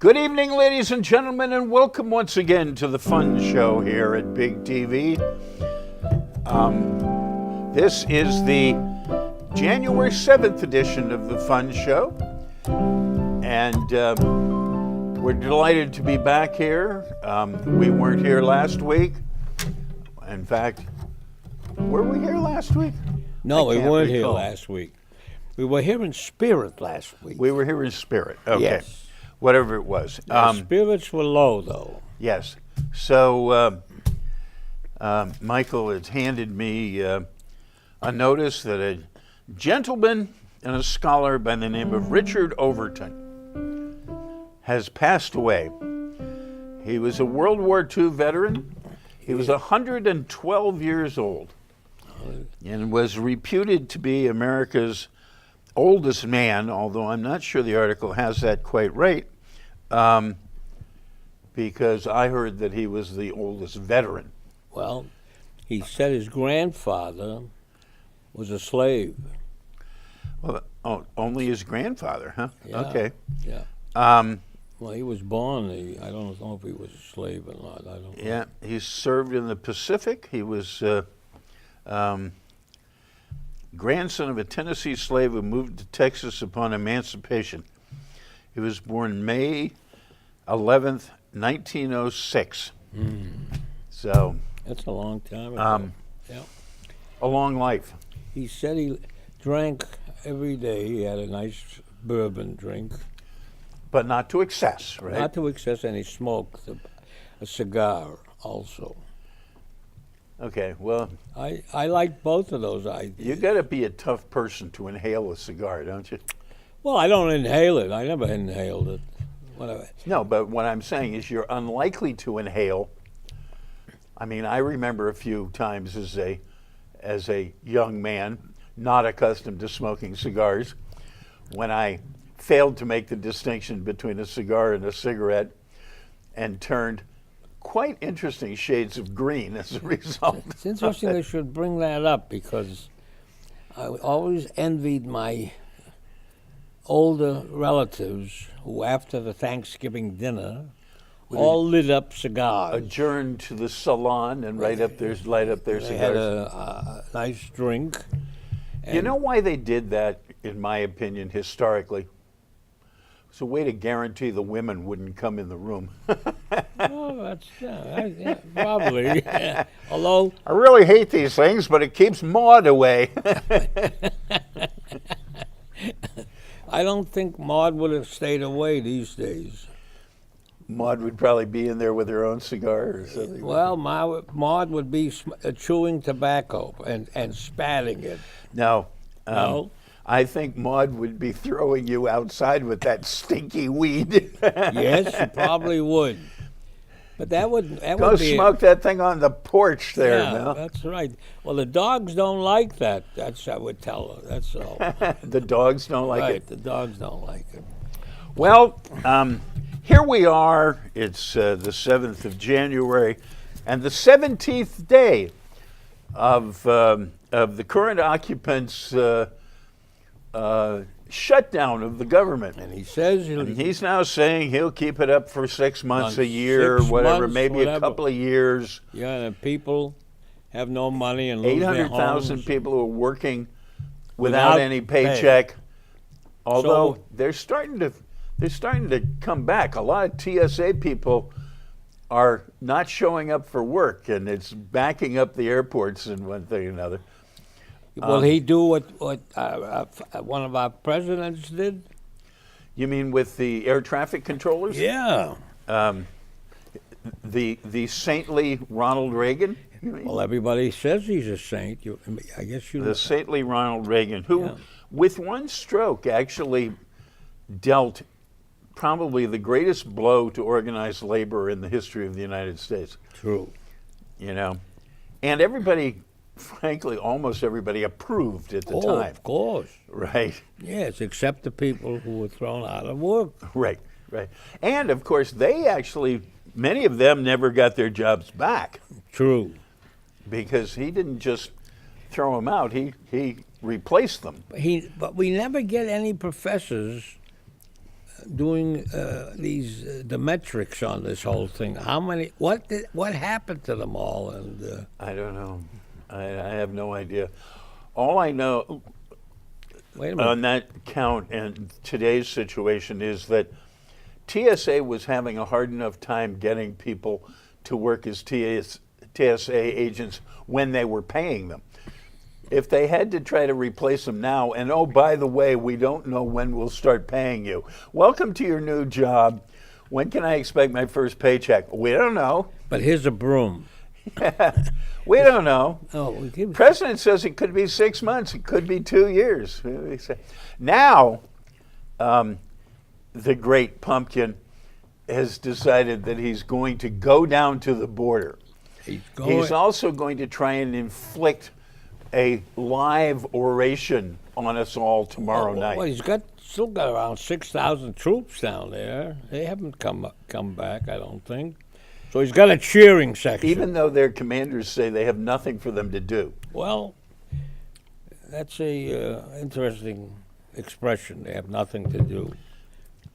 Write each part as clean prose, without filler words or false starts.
Good evening, ladies and gentlemen, and welcome once again to the Fun Show here at Big TV. This is the January 7th edition of the Fun Show, and we're delighted to be back here. We weren't here last week. In fact, were we here last week? No, we weren't here recall. last week. We were here in spirit last week. We were here in spirit. Okay. Yes. Whatever it was. The spirits were low, though. Yes. So Michael has handed me a notice that a gentleman and a scholar by the name of Richard Overton has passed away. He was a World War II veteran. He was 112 years old and was reputed to be America's oldest man, although I'm not sure the article has that quite right, because I heard that he was the oldest veteran. Well, he said his grandfather was a slave. Well, only his grandfather, huh? Yeah. Okay. Yeah. Well, he was born. I don't know if he was a slave or not. I don't know. Yeah, he served in the Pacific. He was grandson of a Tennessee slave who moved to Texas upon emancipation. He was born May 11th, 1906. So That's a long time ago. Yeah. a long life. He said he drank every day. He had a nice bourbon drink. But not to excess, right? Not to excess, and he smoked a cigar also. Okay, well, I like both of those ideas. you got to be a tough person to inhale a cigar, don't you? Well, I don't inhale it. I never inhaled it. Whatever. No, but what I'm saying is you're unlikely to inhale. I mean, I remember a few times as a young man, not accustomed to smoking cigars, when I failed to make the distinction between a cigar and a cigarette and turned quite interesting shades of green as a result. It's interesting they should bring that up because I always envied my older relatives who, after the Thanksgiving dinner, all lit up cigars. Adjourned to the salon and light up their They had cigars. a nice drink. You know why they did that, in my opinion, historically? It's a way to guarantee the women wouldn't come in the room. Oh, that's probably. Although I really hate these things, but it keeps Maud away. I don't think Maud would have stayed away these days. Maud would probably be in there with her own cigar or something. Well, Maud would be chewing tobacco and spatting it. No. No? I think Maud would be throwing you outside with that stinky weed. Yes, she probably would. But that would Go be smoke that thing on the porch there, yeah, Mel. that's right. Well, the dogs don't like that. That's I would tell her. That's all. The dogs don't like Right, it. the dogs don't like it. Well, here we are. It's the 7th of January, and the 17th day of the current occupants' shutdown of the government. And he says And he's now saying he'll keep it up for 6 months, a Months, year, 6 whatever, months, maybe a whatever. couple of years. yeah, the people have no money and lose their 800,000 homes. people who are working without any pay. paycheck. Although So- they're starting to come back. A lot of TSA people are not showing up for work, and it's backing up the airports and one thing and another. Will he do what one of our presidents did? You mean with the air traffic controllers? Yeah. The saintly Ronald Reagan? You mean? Well, everybody says he's a saint. I guess you. The saintly Ronald Reagan, who, Yeah. with one stroke, actually dealt probably the greatest blow to organized labor in the history of the United States. True. You know, and everybody, frankly, almost everybody approved at the Oh, time. of course. Right, Yes, except the people who were thrown out of work. right. And of course, they actually, many of them never got their jobs back True. because he didn't just throw them out; he replaced them. But we never get any professors doing the metrics on this whole thing. How many? What happened to them all? And I don't know. I have no idea. All I know wait a minute. on that count and today's situation is that TSA was having a hard enough time getting people to work as TSA agents when they were paying them. If they had to try to replace them now, and oh, by the way, we don't know when we'll start paying you. Welcome to your new job. When can I expect my first paycheck? We don't know. But here's a broom. We don't know. Oh, we give President says it could be 6 months. It could be 2 years. Now, the great pumpkin has decided that he's going to go down to the border. He's also going to try and inflict a live oration on us all tomorrow night. Well, he's still got around 6,000 troops down there. They haven't come back, I don't think. So he's got a cheering section. Even though their commanders say they have nothing for them to do. Well, that's a interesting expression. They have nothing to do.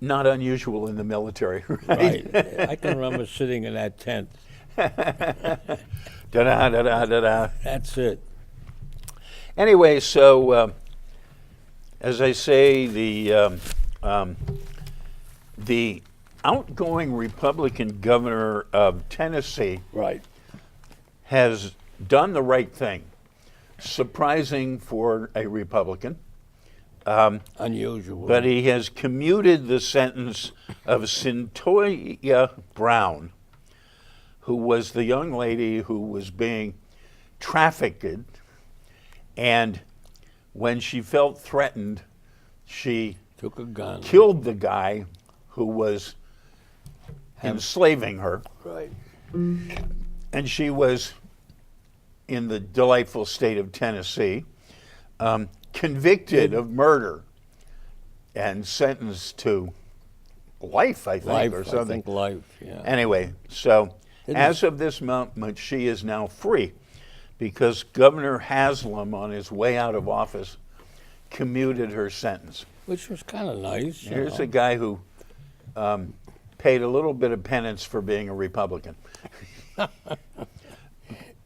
Not unusual in the military, right? Right. I can remember sitting in that tent. Da-da-da-da-da-da. That's it. Anyway, so as I say, the outgoing Republican governor of Tennessee Right. has done the right thing. Surprising for a Republican. Unusual. But he has commuted the sentence of Cyntoia Brown, who was the young lady who was being trafficked, and when she felt threatened, she Took a gun. killed the guy who was enslaving her, Right. and she was in the delightful state of Tennessee, convicted of murder and sentenced to life, I think, Life, or something. I think life, yeah. Anyway, so Didn't- as of this moment, she is now free because Governor Haslam, on his way out of office, commuted her sentence. Which was kind of nice. you Here's know. a guy who paid a little bit of penance for being a Republican.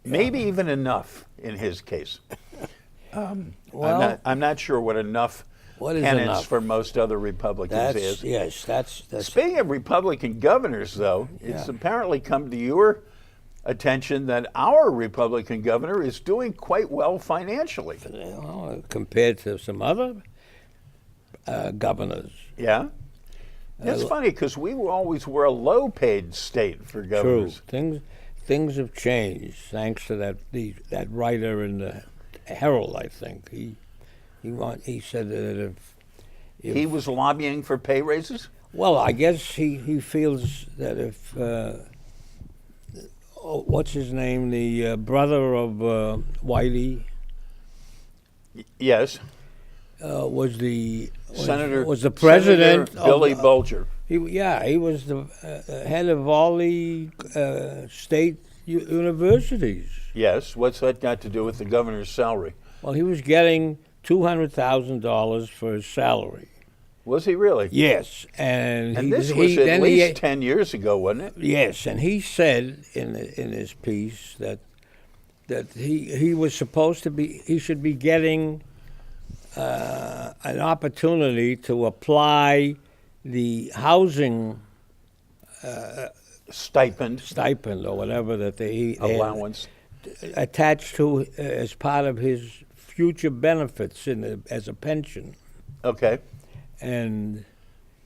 Maybe even enough in his case. Well, I'm not sure what enough what is penance enough? for most other Republicans is. That's Speaking of Republican governors, though, it's Yeah. apparently come to your attention that our Republican governor is doing quite well financially. compared to some other governors. Yeah? It's funny because we always were a low-paid state for True. governors. Things have changed thanks to that writer in the Herald. I think he said that if He was lobbying for pay raises? well, I guess he feels that if what's his name, the brother of Whitey Yes. was the Senator president Billy of, Bulger. He was the head of all the state universities. Yes. What's that got to do with the governor's salary? Well, he was getting $200,000 for his salary. Was he really? Yes, and This was at least 10 years ago, wasn't it? yes, and he said in his piece that he was supposed to be he should be getting an opportunity to apply the housing Stipend, or whatever that they had allowance. attached to as part of his future benefits as a pension. Okay. And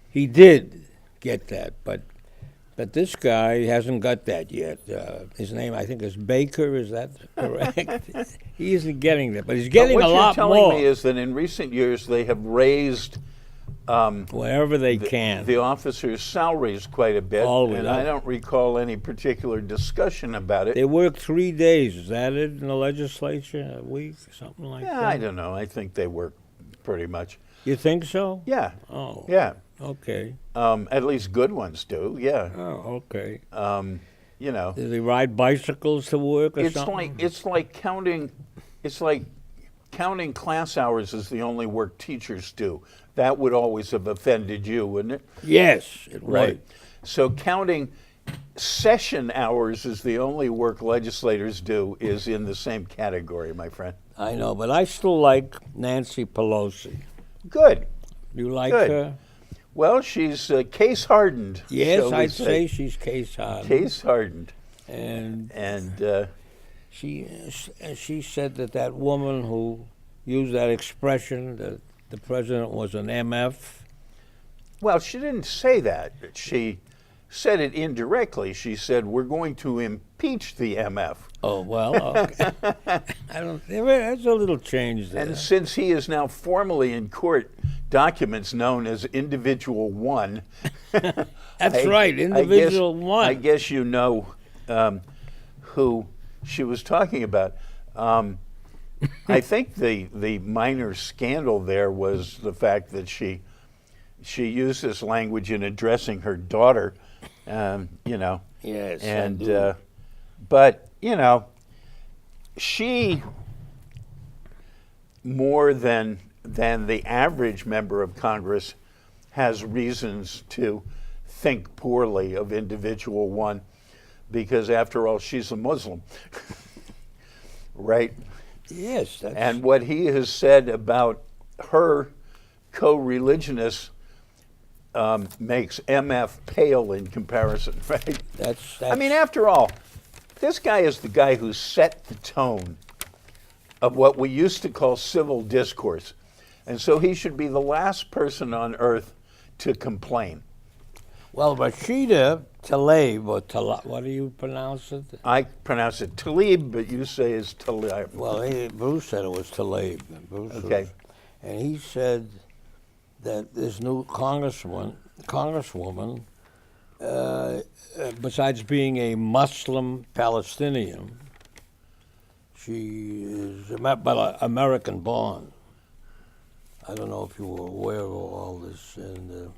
he did get that, but this guy hasn't got that yet. His name, I think, is Baker. Is that correct? He isn't getting that, but he's getting But a lot what you're telling more me is that in recent years they have raised wherever they can. the officers' salaries quite a bit, Always. and I don't recall any particular discussion about it. They work 3 days. Is that it in the legislature? A week, something like Yeah, that? I don't know. I think they work pretty much. You think so? Yeah, Oh, yeah. okay. At least good ones do. Yeah. Oh, okay. You know, Do they ride bicycles to work or it's something? like counting counting class hours is the only work teachers do. That would always have offended you, wouldn't it? Yes, it would. So counting session hours is the only work legislators do is in the same category, my friend. I know, but I still like Nancy Pelosi. Good. You like Good. her? Well, she's case hardened. Yes, shall we I'd say she's case hardened. case hardened. And she said that woman who used that expression, that the president was an MF. Well, she didn't say that. She said it indirectly. She said, we're going to impeach the MF. Oh, well, okay. There's a little change there. And since he is now formally in court, documents known as Individual 1. That's right, Individual 1. I guess you know who she was talking about. I think the minor scandal there was the fact that she used this language in addressing her daughter, you know. Yes, And but you know, she more than the average member of Congress has reasons to think poorly of Individual 1, because after all, she's a Muslim, right? Yes. And what he has said about her co-religionists makes MF pale in comparison, right? That's I mean, after all, this guy is the guy who set the tone of what we used to call civil discourse. And so he should be the last person on earth to complain. Well, Rashida Tlaib, or Tlaib, what do you pronounce it? I pronounce it Tlaib, but you say it's Tlaib. Well, Bruce said it was Tlaib. Okay. And he said that this new congresswoman, besides being a Muslim Palestinian, she is American born. I don't know if you were aware of all this, and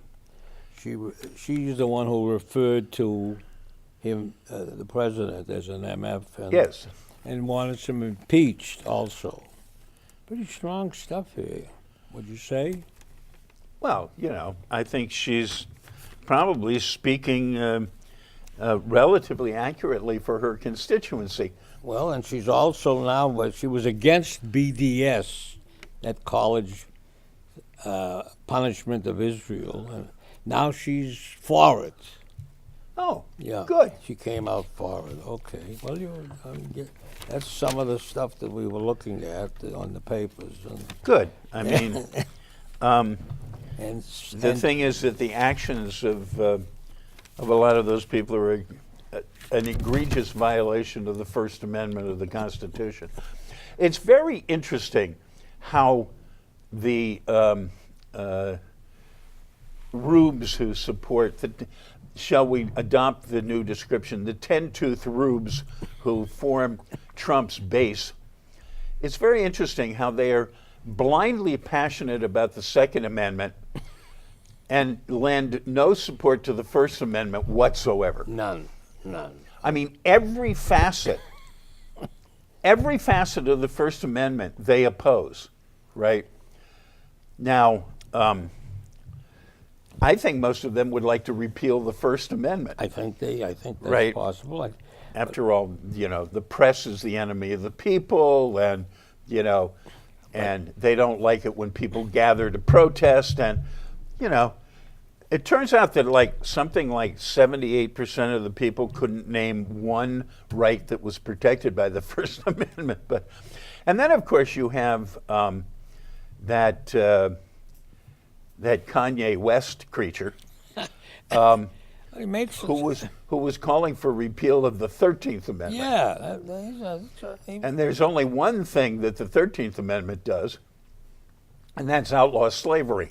she's the one who referred to him, the president, as an MF. And, Yes. And wanted him impeached also. Pretty strong stuff here, would you say? Well, you know, I think she's probably speaking relatively accurately for her constituency. Well, and she's also now, but she was against BDS, that college punishment of Israel, and now she's for it. Oh, Yeah, good. She came out for it. Okay. Well, that's some of the stuff that we were looking at on the papers. And, Good. I mean, and the thing is that the actions of a lot of those people are an egregious violation of the First Amendment of the Constitution. It's very interesting how the rubes who support shall we adopt the new description, the 10-tooth rubes who form Trump's base. It's very interesting how they are blindly passionate about the Second Amendment and lend no support to the First Amendment whatsoever. None. I mean, every facet of the First Amendment they oppose, right? Now, I think most of them would like to repeal the First Amendment. I think that's Right. possible. After all, you know, the press is the enemy of the people, and, you know, and they don't like it when people gather to protest. And, you know, it turns out that something like 78% of the people couldn't name one right that was protected by the First Amendment. And then, of course, you have that Kanye West creature. Who was calling for repeal of the 13th Amendment. Yeah. And there's only one thing that the 13th Amendment does, and that's outlaw slavery.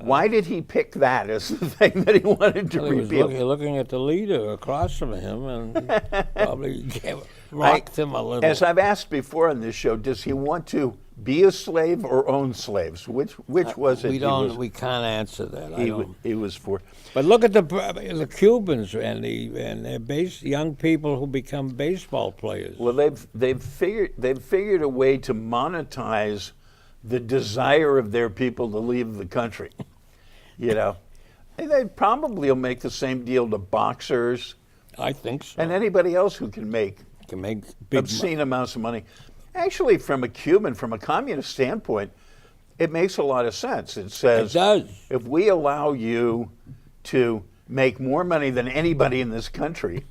Why did he pick that as the thing that he wanted to repeal? He was looking at the leader across from him, and probably rocked him a little. As I've asked before on this show, does he want to be a slave or own slaves? Which was it? We can't answer that. He was for. But look at the Cubans and their young people who become baseball players. Well, they've figured a way to monetize the desire of their people to leave the country. You know, and they probably will make the same deal to boxers I think so. and anybody else who can make Big obscene amounts of money. Actually, from a communist standpoint, it makes a lot of sense. It says, It does. if we allow you to make more money than anybody in this country,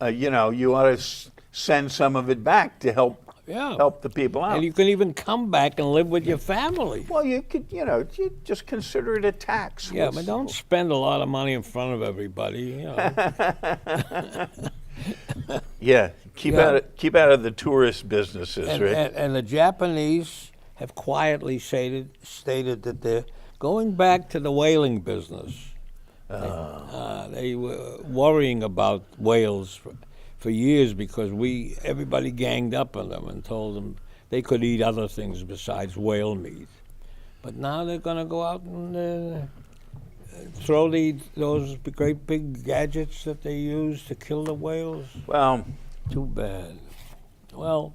you ought to send some of it back to help the people out. And you can even come back and live with your family. Well, you could, you just consider it a tax. Yeah, but don't spend a lot of money in front of everybody. Yeah, keep out of the tourist businesses, And, right? and the Japanese have quietly stated that they're going back to the whaling business. They were worrying about whales for years because everybody ganged up on them and told them they could eat other things besides whale meat. But now they're going to go out and throw those great big gadgets that they use to kill the whales. Well, Too bad. Well,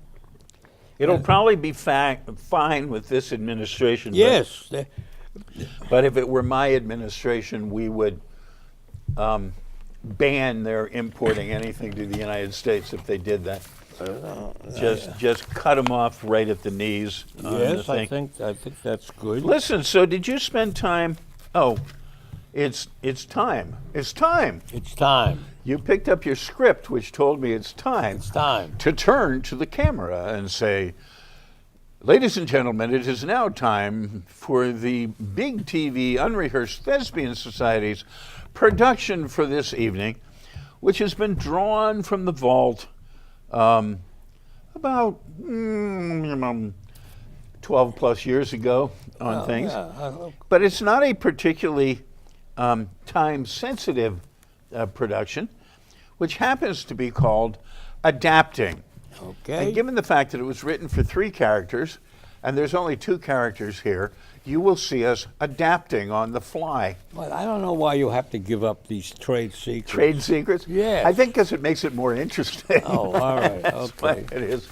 it'll probably be fine with this administration. yes. But if it were my administration, we would ban their importing anything to the United States if they did that. Just cut them off right at the knees. on the Yes, I thing. think that's good. Listen, so did you spend time? Oh, it's time. It's time. It's time. You picked up your script, which told me it's time It's time. to turn to the camera and say, ladies and gentlemen, it is now time for the Big TV Unrehearsed Thespian Society's production for this evening, which has been drawn from the vault about 12 plus years ago on things. Yeah, But it's not a particularly time-sensitive production, which happens to be called Adapting. okay. And given the fact that it was written for 3 characters, and there's only 2 characters here, you will see us adapting on the fly. But I don't know why you have to give up these trade secrets. Trade secrets? Yes. I think because it makes it more interesting. Oh, all right. That's why Okay. it is.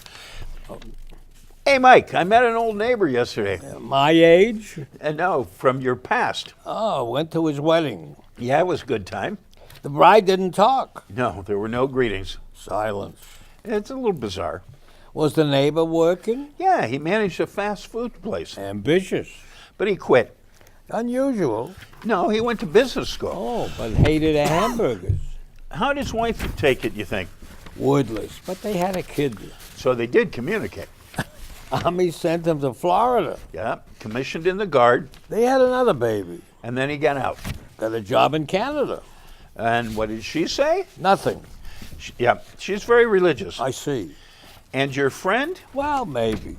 Hey, Mike, I met an old neighbor yesterday. My age? And no, from your past. Oh, went to his wedding. Yeah, it was a good time. The bride didn't talk. No, there were no greetings. Silence. It's a little bizarre. Was the neighbor working? Yeah, he managed a fast food place, Ambitious. but he quit. Unusual. No, he went to business school. Oh, but hated hamburgers. How'd his wife take it, you think? Woodless. But they had a kid. So they did communicate. Army sent him to Florida. Yeah, commissioned in the Guard, They had another baby. and then he got out. Got a job in Canada. And what did she say? Nothing. Yeah, she's very religious. I see. And your friend, Well, maybe.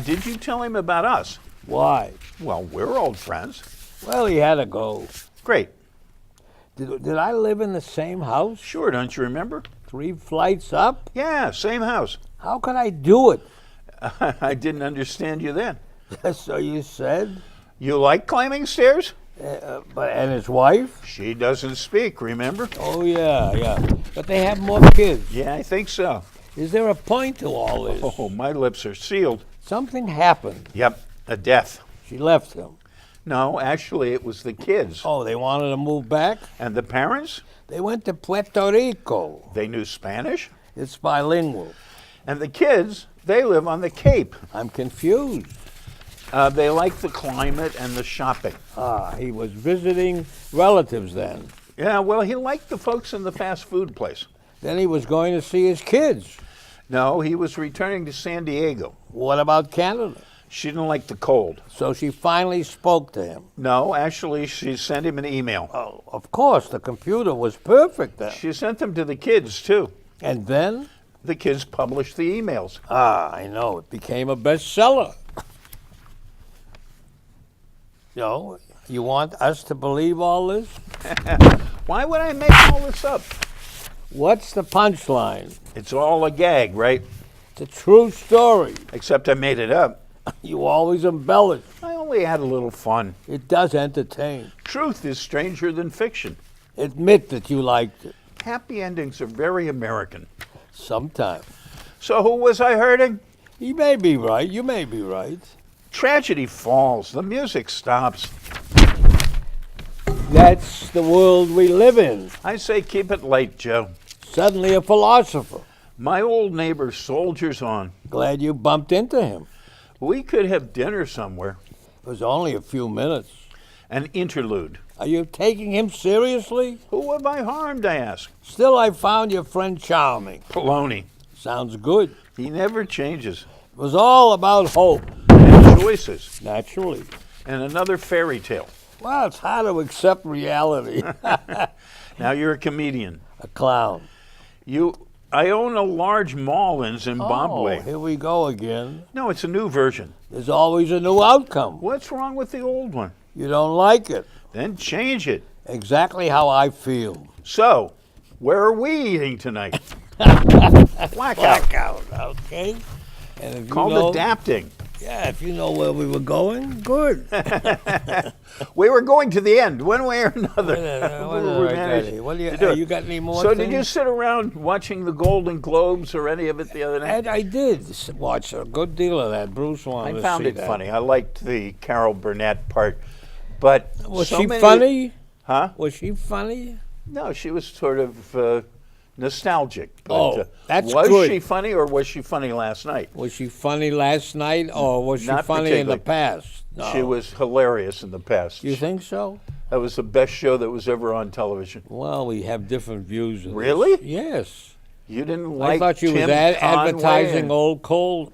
did you tell him about us? Why? Well, we're old friends. Well, he had to go. Great. Did I live in the same house? Sure, don't you remember? 3 flights up? Yeah, same house. How could I do it? I didn't understand you then. So you said? You like climbing stairs? And his wife? She doesn't speak, remember? Oh, yeah. But they have more kids. Yeah, I think so. Is there a point to all this? Oh, my lips are sealed. Something happened. Yep, a death. She left him. No, actually, it was the kids. Oh, they wanted to move back? And the parents, They went to Puerto Rico. they knew Spanish. It's bilingual. And the kids, they live on the Cape. I'm confused. They like the climate and the shopping. He was visiting relatives then. Yeah, well, he liked the folks in the fast food place. Then he was going to see his kids. No, he was returning to San Diego. What about Canada? She didn't like the cold. So she finally spoke to him. No, actually, she sent him an email. Oh, of course, the computer was perfect then. She sent them to the kids, too. And then? The kids published the emails. I know. It became a bestseller. You want us to believe all this? Why would I make all this up? What's the punchline? It's all a gag, right? It's a true story. Except I made it up. You always embellish. I only had a little fun. It does entertain. Truth is stranger than fiction. Admit that you liked it. Happy endings are very American. Sometimes. So who was I hurting? You may be right. You may be right. Tragedy falls. The music stops. That's the world we live in. I say keep it light, Joe. Suddenly a philosopher. My old neighbor soldiers on. Glad you bumped into him. We could have dinner somewhere. It was only a few minutes. An interlude. Are you taking him seriously? Who have I harmed, I ask? Still, I found your friend charming. Baloney. Sounds good. He never changes. It was all about hope, And choices. naturally. And another fairy tale. Well, it's hard to accept reality. Now you're a comedian. A clown. I own a large mall in Zimbabwe. Oh, here we go again. No, it's a new version. There's always a new outcome. What's wrong with the old one? You don't like it. Then change it. Exactly how I feel. So, where are we eating tonight? Blackout. Blackout, okay? And if you Called know, adapting. yeah, if you know where we were going, good. We were going to the end, one way or another. What do to do it. you got any more So things? did you sit around watching the Golden Globes or any of it the other night? And I did watch a good deal of that. Bruce wanted I to found see it that. funny. I liked the Carol Burnett part. But Was so she many- funny? Huh? Was she funny? No, she was sort of nostalgic. But, Oh, that's was good. she funny or was she funny last night? Was she funny last night, or was she Not funny in the particularly. past? No. She was hilarious in the past. You think so? That was the best show that was ever on television. Well, we have different views. Of this. Really? Yes. You didn't like I thought she was Tim advertising Conway and- old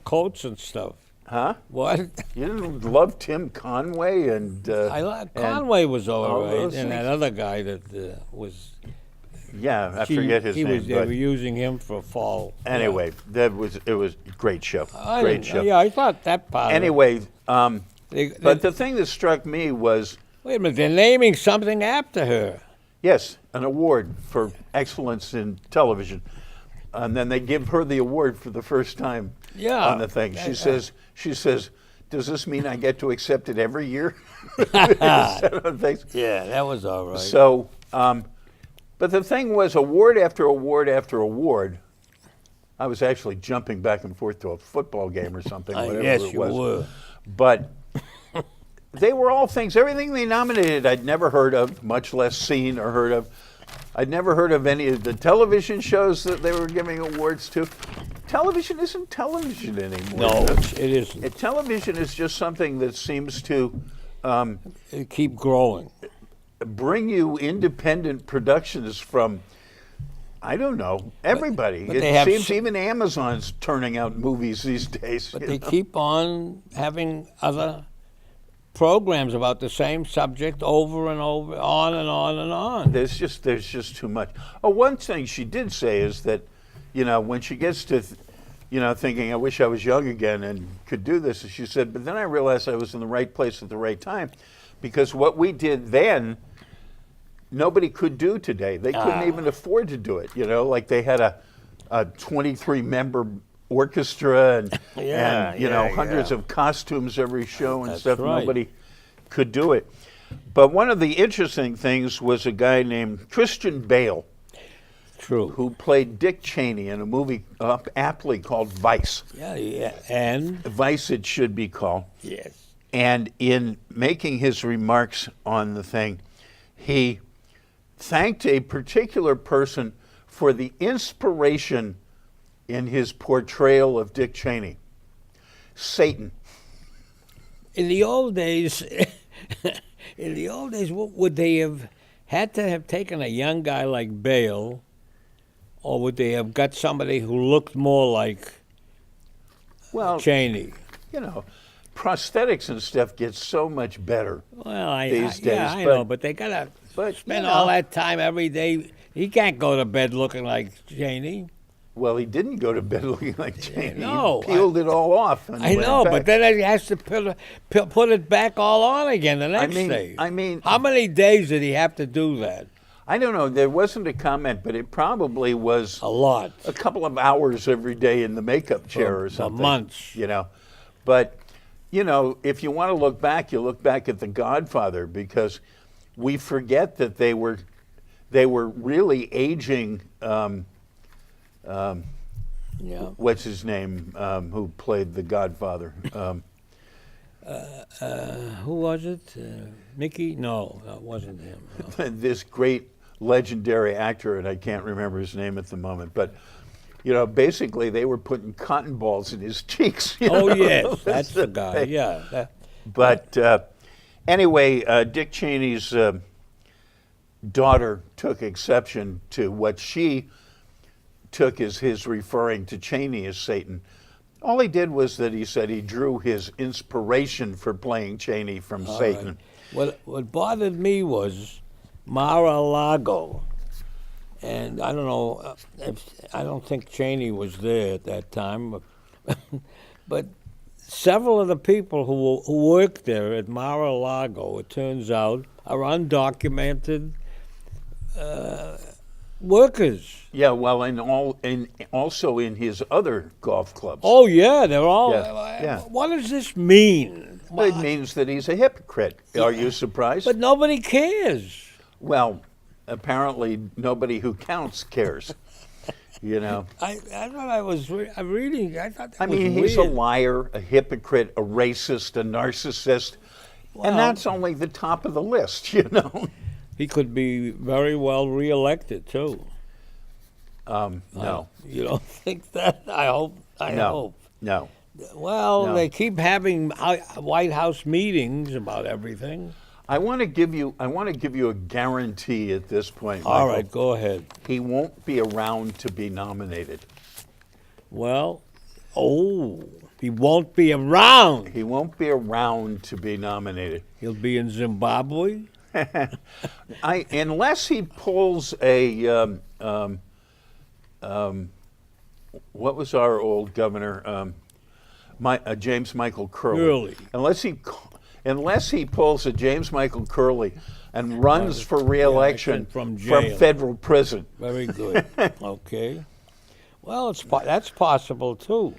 coats and stuff. Huh? What? You didn't love Tim Conway and I like Conway was all all right, those and that things. other guy that was. yeah, I forget his he name. Was, they but were using him for fall. anyway, it was a great show. I Great didn't- show. Yeah, I thought that part. of it. Anyway, They- but the thing that struck me was wait a minute, they're naming something after her. yes, an award for excellence in television, and then they give her the award for the first time Yeah. on the thing. She says, "Does this mean I get to accept it every year?" Said on face. Yeah, that was all right. So, but the thing was, award after award after award. I was actually jumping back and forth to a football game or something, whatever yes, it you was. were. But they were all things, everything they nominated I'd never heard of, much less seen or heard of. I'd never heard of any of the television shows that they were giving awards to. Television isn't television anymore. No, you know? it isn't. Television is just something that seems to It keep growing. bring you independent productions from, I don't know, everybody. but it they have seems so- even Amazon's turning out movies these days. But you they know? keep on having other programs about the same subject over and over, on and on and on. There's just too much. Oh, one thing she did say is that, when she gets to, thinking I wish I was young again and could do this, she said, but then I realized I was in the right place at the right time, because what we did then, nobody could do today. They couldn't even afford to do it. Like they had a 23-member orchestra and, Yeah, and yeah, hundreds yeah. of costumes every show and That's stuff. right. Nobody could do it. But one of the interesting things was a guy named Christian Bale, True. who played Dick Cheney in a movie aptly called Vice. Yeah, and Vice, it should be called. yes, And in making his remarks on the thing, he thanked a particular person for the inspiration in his portrayal of Dick Cheney. Satan. in the old days, would they have had to have taken a young guy like Bale, or would they have got somebody who looked more like Well, Cheney? prosthetics and stuff get so much better. Well, These yeah, days, I know, but they gotta but, spend you all know. that time every day. He can't go to bed looking like Cheney. Well, he didn't go to bed looking like Cheney. no, He peeled it all off. And I went know, back. but then he has to put it back all on again the next day. I mean, how many days did he have to do that? I don't know. There wasn't a comment, but it probably was A lot. a couple of hours every day in the makeup chair or For something. months. You know, but you know, if you want to look back, you look back at The Godfather, because we forget that they were really aging. Yeah. What's his name? Who played The Godfather? Who was it? Mickey? No, that wasn't him. No. This great legendary actor, and I can't remember his name at the moment, but you know, basically they were putting cotton balls in his cheeks. You Oh know? yes, that's the guy. thing. Yeah. But anyway, Dick Cheney's daughter took exception to what she took as his referring to Cheney as Satan. All he did was that he said he drew his inspiration for playing Cheney from Satan. What bothered me was Mar-a-Lago, and I don't know. I don't think Cheney was there at that time, but several of the people who worked there at Mar-a-Lago, it turns out, are undocumented workers. Yeah, well, also in his other golf clubs. Oh yeah, they're all. Yeah. What does this mean? It means that he's a hypocrite. Are you surprised? But nobody cares. Well, apparently nobody who counts cares. You know. I thought I was reading. I thought that I mean, was he's a weird. liar, a hypocrite, a racist, a narcissist, Well- and that's only the top of the list. You know. He could be very well reelected too. No. You don't think that? I hope. I No. hope. No. Well, No. they keep having White House meetings about everything. I want to give you a guarantee at this point. All Michael. right, go ahead. He won't be around to be nominated. Well, he won't be around. He won't be around to be nominated. He'll be in Zimbabwe. Unless he pulls a what was our old governor, James Michael Curley. Curley. Unless he pulls a James Michael Curley and runs for re-election from jail. federal prison. Very good. Okay. Well, that's possible too.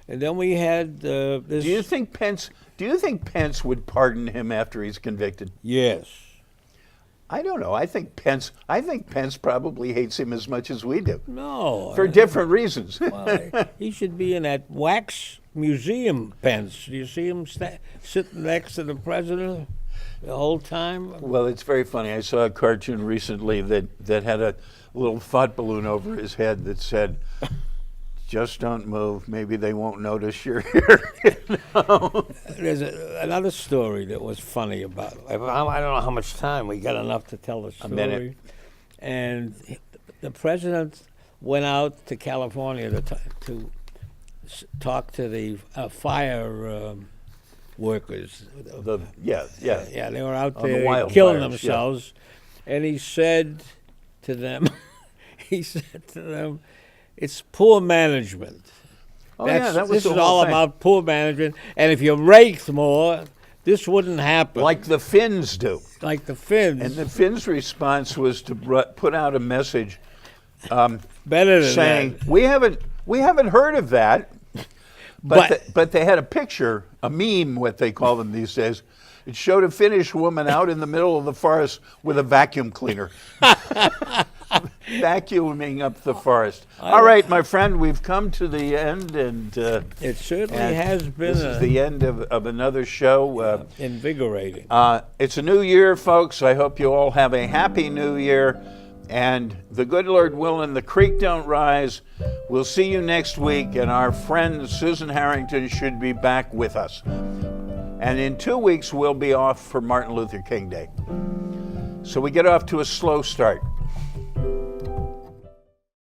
And then we had this. Do you think Pence would pardon him after he's convicted? Yes. I don't know. I think Pence probably hates him as much as we do, No. for different reasons. Well, he should be in that wax museum, Pence. Do you see him sitting next to the president the whole time? Well, it's very funny. I saw a cartoon recently that had a little thought balloon over his head that said, "Just don't move. Maybe they won't notice you're here." You know? There's another story that was funny about. I don't know how much time we got enough to tell the story. minute. And the president went out to California to talk to the fire workers. Yeah. They were out On the there killing wildfires, yeah. themselves, and he said to them, "It's poor management." Oh, yeah, that was This the is whole all thing. about poor management, and if you raked more, this wouldn't happen. Like the Finns do. Like the Finns. And the Finns' response was to put out a message Better than saying, that. "We haven't heard of that." But- But they had a picture, a meme, what they call them these days. It showed a Finnish woman out in the middle of the forest with a vacuum cleaner, vacuuming up the forest. All right, my friend, we've come to the end, and It certainly and has been this is the end of another show. invigorating. It's a new year, folks. I hope you all have a happy new year. And the good Lord willing, the creek don't rise. We'll see you next week, and our friend Susan Harrington should be back with us. And in 2 weeks, we'll be off for Martin Luther King Day. So we get off to a slow start.